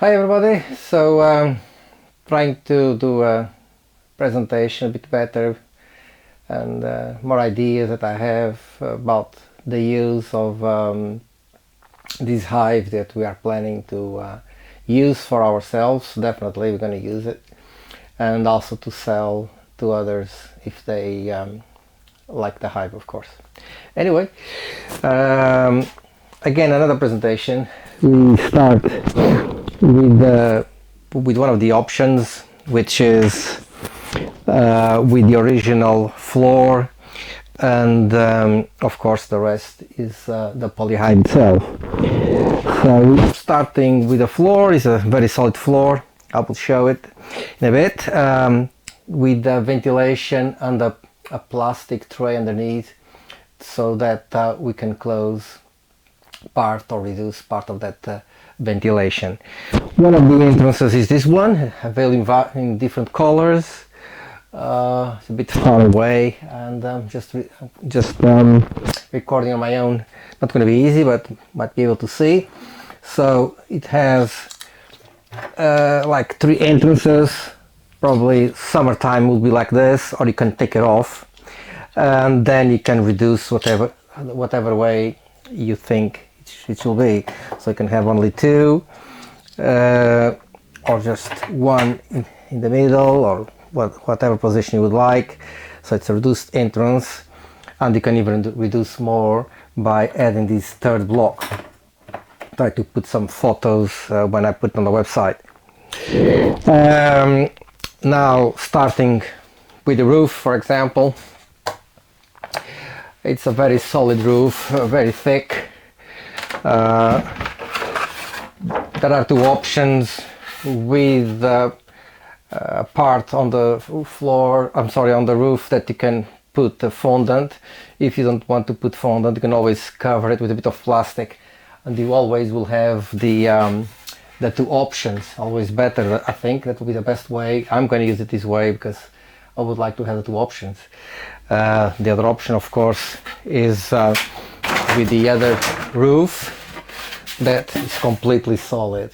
Hi everybody, trying to do a presentation a bit better and more ideas that I have about the use of this hive that we are planning to use for ourselves. Definitely we're going to use it, and also to sell to others if they like the hive, of course. Anyway, again another presentation. We start with one of the options, which is with the original floor, and of course the rest is the polyhive itself. So starting with the floor, is a very solid floor. I will show it in a bit, with the ventilation and a plastic tray underneath, so that we can close part or reduce part of that ventilation. One of the entrances is this one, available in different colors. It's a bit far away, and just recording on my own. Not going to be easy, but might be able to see. So it has like 3 entrances. Probably summertime will be like this, or you can take it off, and then you can reduce whatever way you think it will be. So you can have only 2, or just 1 in the middle, or whatever position you would like. So it's a reduced entrance, and you can even reduce more by adding this 3rd block. Try to put some photos when I put it on the website. Now starting with the roof, for example, it's a very solid roof, very thick. There are 2 options with a part on the floor, on the roof, that you can put the fondant. If you don't want to put fondant, you can always cover it with a bit of plastic, and you always will have the 2 options. Always better, I think. That will be the best way. I'm going to use it this way because I would like to have the 2 options. The other option, of course, is with the other roof that is completely solid.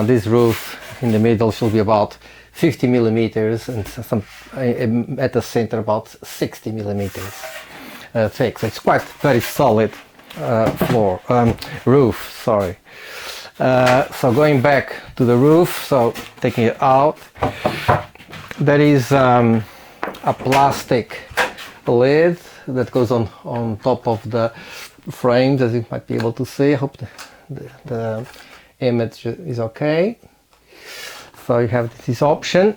This roof in the middle should be about 50 millimeters, and at the center about 60 millimeters thick. So it's quite very solid roof. Sorry. So going back to the roof, so taking it out, there is a plastic lid that goes on top of the frames, as you might be able to see. I hope the image is okay. So you have this option.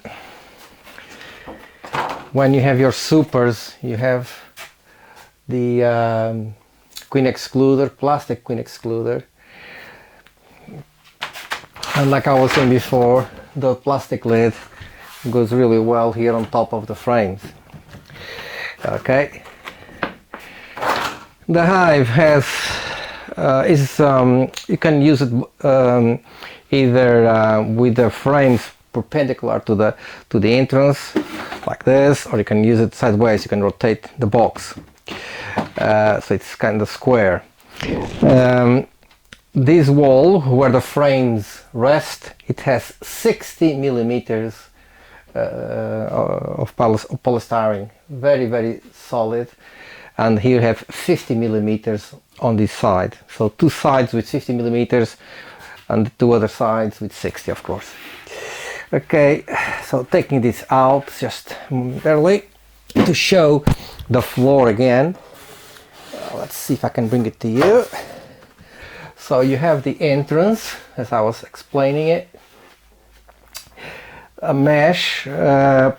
When you have your supers, you have the queen excluder, plastic queen excluder. And like I was saying before, the plastic lid goes really well here on top of the frames. Okay. The hive has you can use it either with the frames perpendicular to the entrance, like this, or you can use it sideways. You can rotate the box, so it's kind of square. This wall where the frames rest, it has 60 millimeters of polystyrene, very, very solid. And here you have 50 millimeters on this side. So 2 sides with 50 millimeters, and 2 other sides with 60, of course. Okay, so taking this out just momentarily to show the floor again. Let's see if I can bring it to you. So you have the entrance, as I was explaining it, a mesh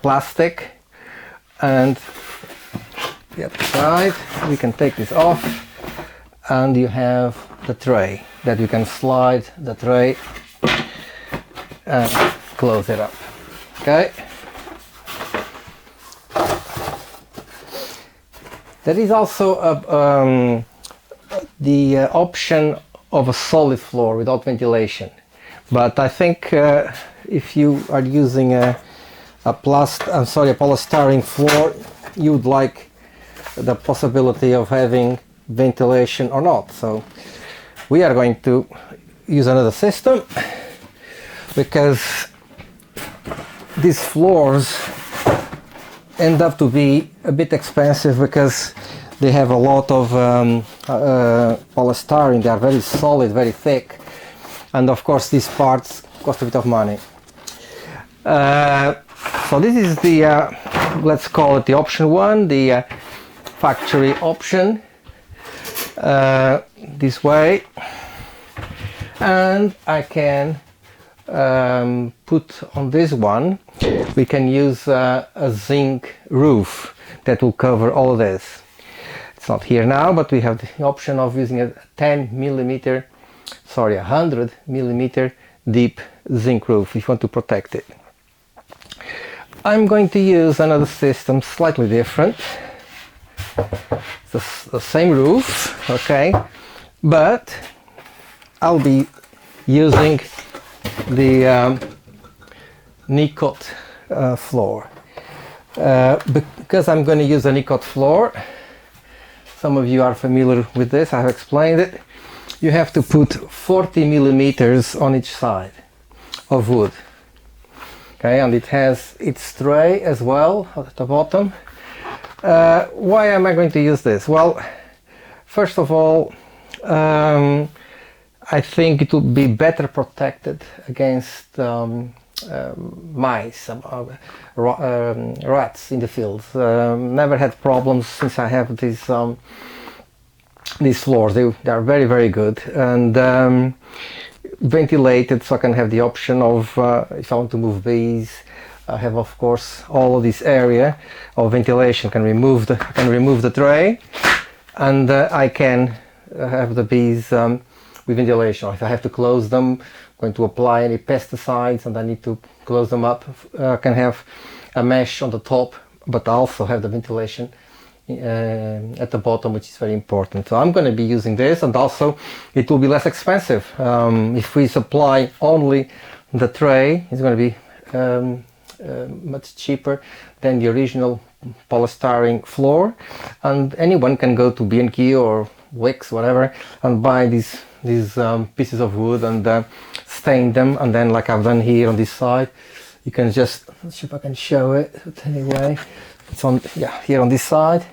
plastic, and the other side we can take this off, and you have the tray that you can slide the tray and close it up. Okay. There is also the option of a solid floor without ventilation, but I think if you are using a polystyrene floor, you would like the possibility of having ventilation or not. So we are going to use another system. because these floors end up to be a bit expensive because they have a lot of polystyrene. They are very solid, very thick, and of course these parts cost a bit of money. So this is the let's call it the option one, the factory option, this way, and I can put on this one, we can use a zinc roof that will cover all this. It's not here now, but we have the option of using a 100 millimeter deep zinc roof if you want to protect it. I'm going to use another system slightly different. It's the same roof, okay, but I'll be using the Nicot floor. Because I'm going to use a Nicot floor, some of you are familiar with this, I have explained it. You have to put 40 millimeters on each side of wood. Okay, and it has its tray as well at the bottom. Why am I going to use this? Well, first of all, I think it will be better protected against mice, rats in the fields. Never had problems since I have these floors. They are very, very good, and ventilated, so I can have the option of if I want to move bees. I have, of course, all of this area of ventilation. I can remove the tray, and I can have the bees with ventilation. If I have to close them, I'm going to apply any pesticides and I need to close them up, I can have a mesh on the top, but also have the ventilation at the bottom, which is very important. So I'm going to be using this, and also it will be less expensive. If we supply only the tray, it's going to be much cheaper than the original polystyrene floor, and anyone can go to B&Q or Wix, whatever, and buy these pieces of wood and stain them, and then, like I've done here on this side, you can just, let's see if I can show it, but anyway, it's on, yeah, here on this side.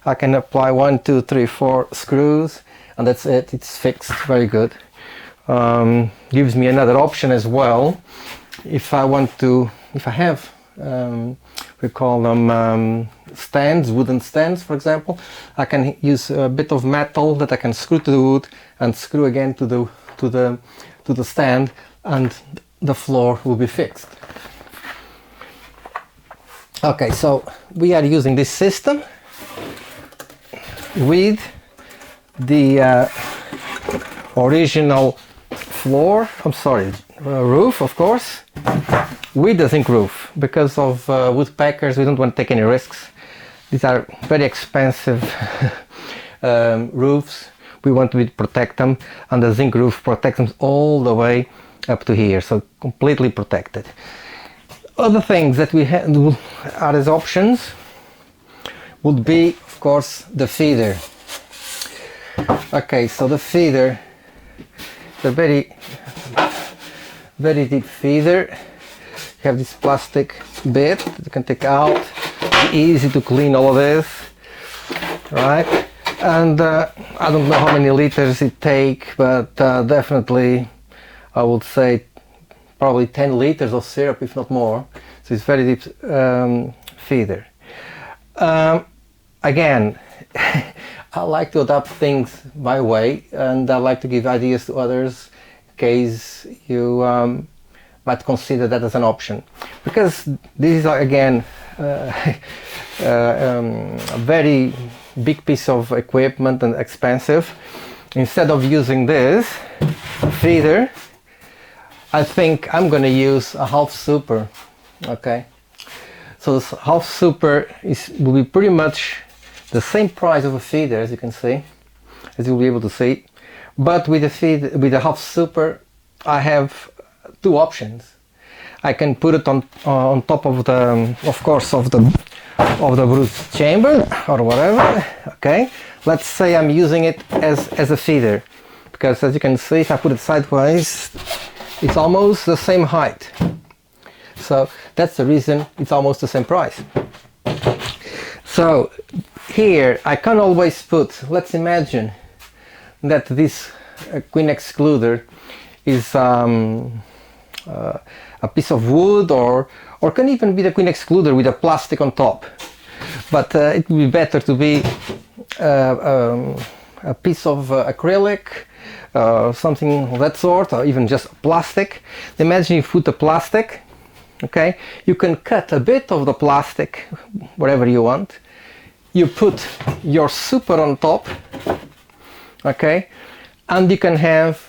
I can apply 1, 2, 3, 4 screws, and that's it. It's fixed, very good. Gives me another option as well. If I want to, if I have, we call them stands, wooden stands, for example, I can use a bit of metal that I can screw to the wood and screw again to the stand, and the floor will be fixed. Okay, so we are using this system with the original floor, roof, of course, with the zinc roof. Because of woodpeckers, we don't want to take any risks. These are very expensive roofs. We want to protect them, and the zinc roof protects them all the way up to here, so completely protected. Other things that we are as options would be, of course, the feeder. Okay, so the feeder, the very deep feeder. You have this plastic bit that you can take out. Easy to clean all of this, right? And I don't know how many liters it takes, but definitely I would say probably 10 liters of syrup, if not more. So it's very deep feeder. Again, I like to adapt things my way, and I like to give ideas to others in case you might consider that as an option. Because this is, again, a very big piece of equipment and expensive. Instead of using this feeder, I think I'm going to use a half super. Okay, so this half super will be pretty much the same price of a feeder, as you can see, as you'll be able to see. But with the half super, I have two options. I can put it on top of the, of course, of the brood chamber or whatever. Okay, let's say I'm using it as a feeder, because as you can see, if I put it sideways, it's almost the same height. So that's the reason it's almost the same price. So here I can always put, let's imagine that this queen excluder is a piece of wood, or can even be the queen excluder with a plastic on top. But it would be better to be a piece of acrylic, something of that sort, or even just plastic. Imagine you put the plastic, okay, you can cut a bit of the plastic wherever you want, you put your super on top, okay, and you can have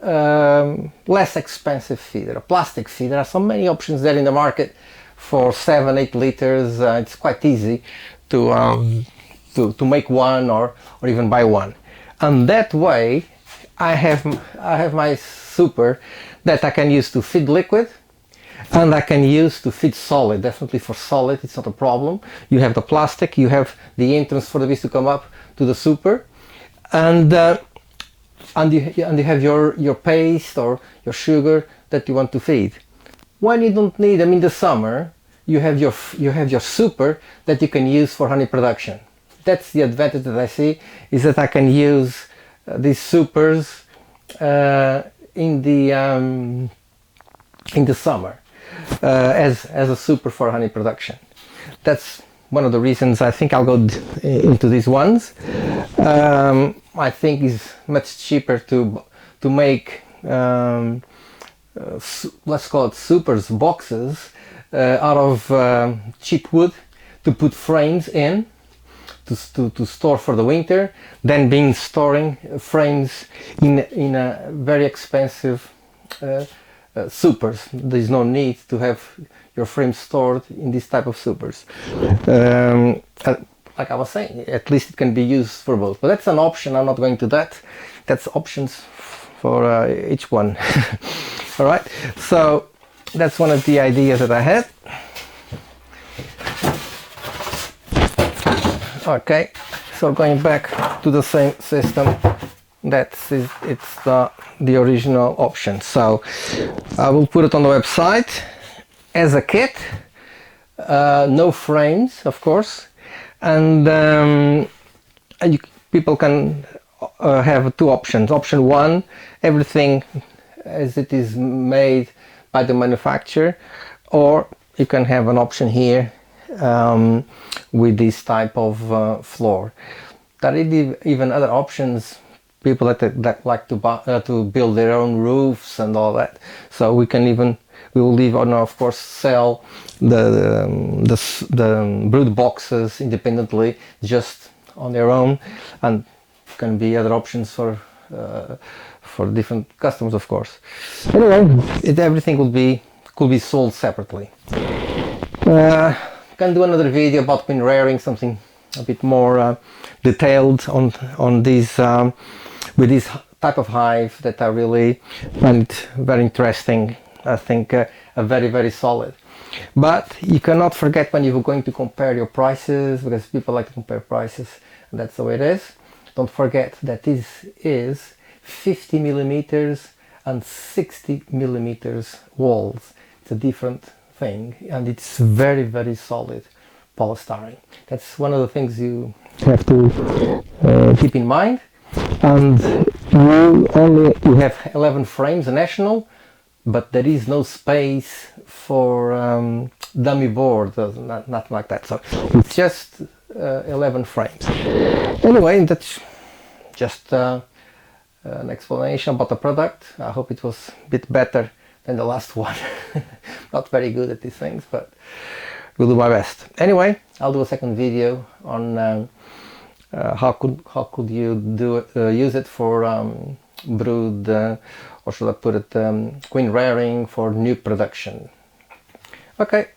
less expensive feeder, a plastic feeder. There are so many options there in the market for 7-8 liters. It's quite easy to make one, or even buy one, and that way I have my super that I can use to feed liquid, and I can use to feed solid. Definitely for solid it's not a problem. You have the plastic, you have the entrance for the bees to come up to the super, and you have your paste or your sugar that you want to feed. When you don't need them in the summer, you have your super that you can use for honey production. That's the advantage that I see, is that I can use these supers in the summer as a super for honey production. That's one of the reasons I think I'll go into these ones. I think it's much cheaper to make let's call it supers boxes out of cheap wood, to put frames in to store for the winter, than being storing frames in a very expensive supers. There's no need to have your frame stored in this type of supers. Like I was saying, at least it can be used for both, but that's an option. I'm not going to that. That's options for each one. All right, so that's one of the ideas that I had. Okay, so going back to the same system, it's the original option. So I will put it on the website as a kit, no frames of course, and people can have two options. Option one, everything as it is made by the manufacturer, or you can have an option here with this type of floor. There are even other options, people that like to build their own roofs and all that. So we will even of course sell the brood boxes independently, just on their own, and can be other options for different customers of course. Anyway, everything could be sold separately. Can do another video about queen rearing, something a bit more detailed on these with this type of hive that I really find very interesting. I think very solid. But you cannot forget when you're going to compare your prices, because people like to compare prices, and that's the way it is. Don't forget that this is 50 millimeters and 60 millimeters walls. It's a different thing, and it's very solid polystyrene. That's one of the things you have to keep in mind. And you have 11 frames national, but there is no space for dummy board, not like that. So it's just 11 frames. Anyway, that's just an explanation about the product. I hope it was a bit better than the last one. Not very good at these things, but will do my best. Anyway, I'll do a second video on how could you use it for brood, or should I put it queen rearing for new production. Okay.